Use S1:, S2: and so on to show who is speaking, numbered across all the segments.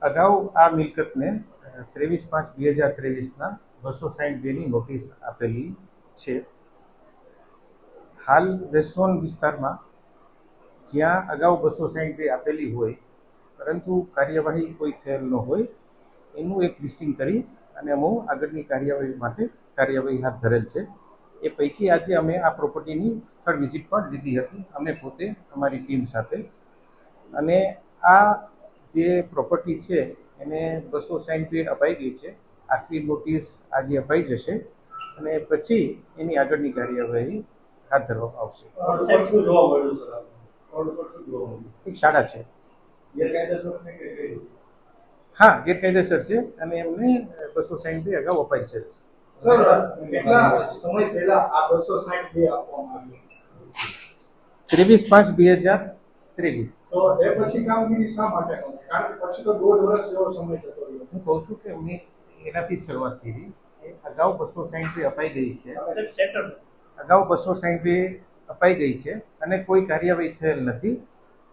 S1: અગાઉ આ મિલકતને 23/5/2023ના 262ની નોટિસ આપેલી છે. હાલ વેસ્ટ વિસ્તારમાં જ્યાં અગાઉ 262 આપેલી હોય પરંતુ કાર્યવાહી કોઈ થયેલ ન હોય એનું એક લિસ્ટિંગ કરી અને અમે આગળની કાર્યવાહી માટે કાર્યવાહી હાથ ધરેલ છે. એ પૈકી આજે અમે આ પ્રોપર્ટીની સ્થળ વિઝિટ પણ લીધી હતી, અમે પોતે અમારી ટીમ સાથે. અને આ જે પ્રોપર્ટી છે એને 262 અપાઈ ગઈ છે. આખરી નોટિસ આજે અપાઈ જશે અને પછી એની આગળની કાર્યવાહી હાથ ધરવામાં આવશે. એક શાળા છે, હા ગેરકાયદેસર છે અને એમને 262 અગાઉ અપાઈ છે.
S2: સર, કેટલા સમય પહેલા આ 262 આપવામાં આવ્યું?
S1: 23/5/2023.
S2: તો એ પછી કામગીરી શા માટે કરી? કારણ કે પછી તો 1.5 વર્ષ જેવો સમય જતો રહ્યો.
S1: હું કહું છું કે મેં એનાથી શરૂઆત કરી. અગાઉ 262 અપાઈ ગઈ છે, અગાઉ 262 અપાઈ ગઈ છે અને કોઈ કાર્યવાહી થયેલ નથી.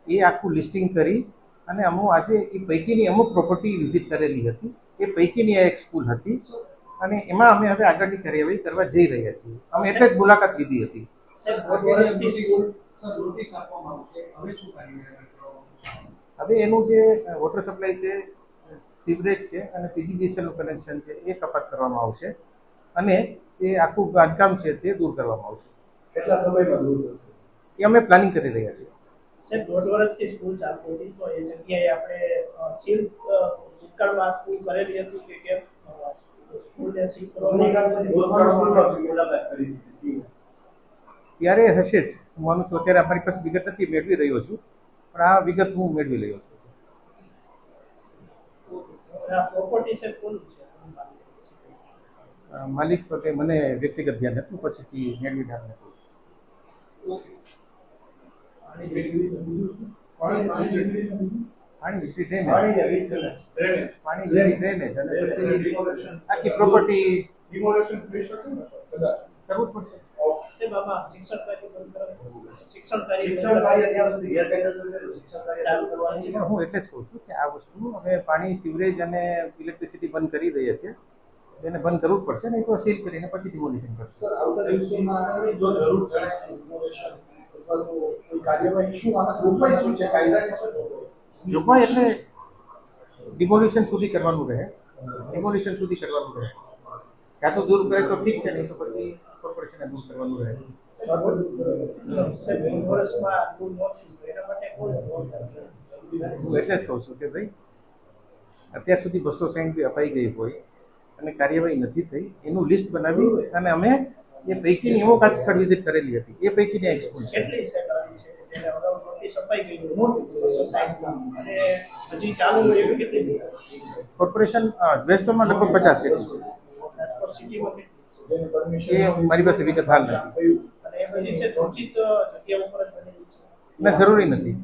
S1: એ આખું લિસ્ટિંગ કરી અને અમુક આજે એ પૈકીની અમુક પ્રોપર્ટી વિઝિટ કરેલી હતી. એ પૈકીની આ એક સ્કૂલ હતી અને એમાં અમે હવે આગળની કાર્યવાહી કરવા જઈ રહ્યા છીએ. અમે એટલે જ મુલાકાત લીધી હતી. હવે એનું જે વોટર સપ્લાય છે, સીવરેજ છે અને પીજીવીસીએલનું કનેક્શન છે એ કપાત કરવામાં આવશે અને એ આખું બાંધકામ છે તે દૂર કરવામાં આવશે.
S2: કેટલા સમયમાં દૂર થશે?
S1: એ અમે પ્લાનિંગ કરી રહ્યા છીએ.
S3: સાહેબ, 1.5 વર્ષથી સ્કૂલ ચાલતી હતી તો એ જગ્યાએ આપણે સીલ ભૂતકાળમાં સ્કૂલ કરેલી હતી કે કેમ સ્કૂલને સીલ
S2: મુલાકાત કરી હતી
S1: ત્યારે હશે જ. હું માનું છું અત્યારે અમારી પાસે વિગત નથી, મેળવી રહ્યો છું, પણ આ વિગત હું મેળવી રહ્યો છું.
S3: પ્રોપર્ટી છે કોનું છે?
S1: માલિક પ્રત્યે મને વ્યક્તિગત ધ્યાન હતું, પછીથી મેળવી ધ્યાન હતું. પાણી ડ્રેનેજ અને પછી આખી પ્રોપર્ટી
S2: ડિમોલેશન થઈ શકે ને સર?
S1: કરવું જ પડશે.
S3: સાહેબ, આમાં શિક્ષણ કાર્ય બંધ કરાવે. શિક્ષણ કાર્ય
S2: ત્યાં સુધી ગેરકાયદેસર છે, શિક્ષણ કાર્ય ચાલુ કરવાની
S1: પણ હું એટલે જ કહું છું કે આ વસ્તુ હવે પાણી, સિવરેજ અને ઇલેક્ટ્રિસિટી બંધ કરી દઈએ છીએ, એને બંધ કરવું જ પડશે, નહીં તો સીલ કરીને પછી ડિમોલિશન કરશે.
S2: સર, આવતા દિવસોમાં જો જરૂર જણાય ડિમોલેશન અથવા તો કોઈ કાર્યવાહી શું આમાં જોગવાઈ શું છે? કાયદાની શું
S1: જોગવાઈ એટલે ડિમોલિશન સુધી કરવાનું રહે, ડિમોલિશન સુધી કરવાનું રહે. જ્યાં તો દૂર કરે તો ઠીક છે, નહીં તો પછી કોર્પોરેશને દૂર કરવાનું રહે. હું એટલે જ કહું છું કે ભાઈ અત્યાર સુધી 262 અપાઈ ગઈ હોય અને કાર્યવાહી નથી થઈ, એનું લિસ્ટ બનાવી અને અમે એ પૈકીની અમુક આજ સ્થળ વિઝિટ કરેલી હતી, એ પૈકીની એક સ્કૂલ છે. કોર્પોરેશન વેસ્ટમાં લગભગ 50 છે. એ મારી પાસે વિગત હાલ નથી. ના, જરૂરી નથી.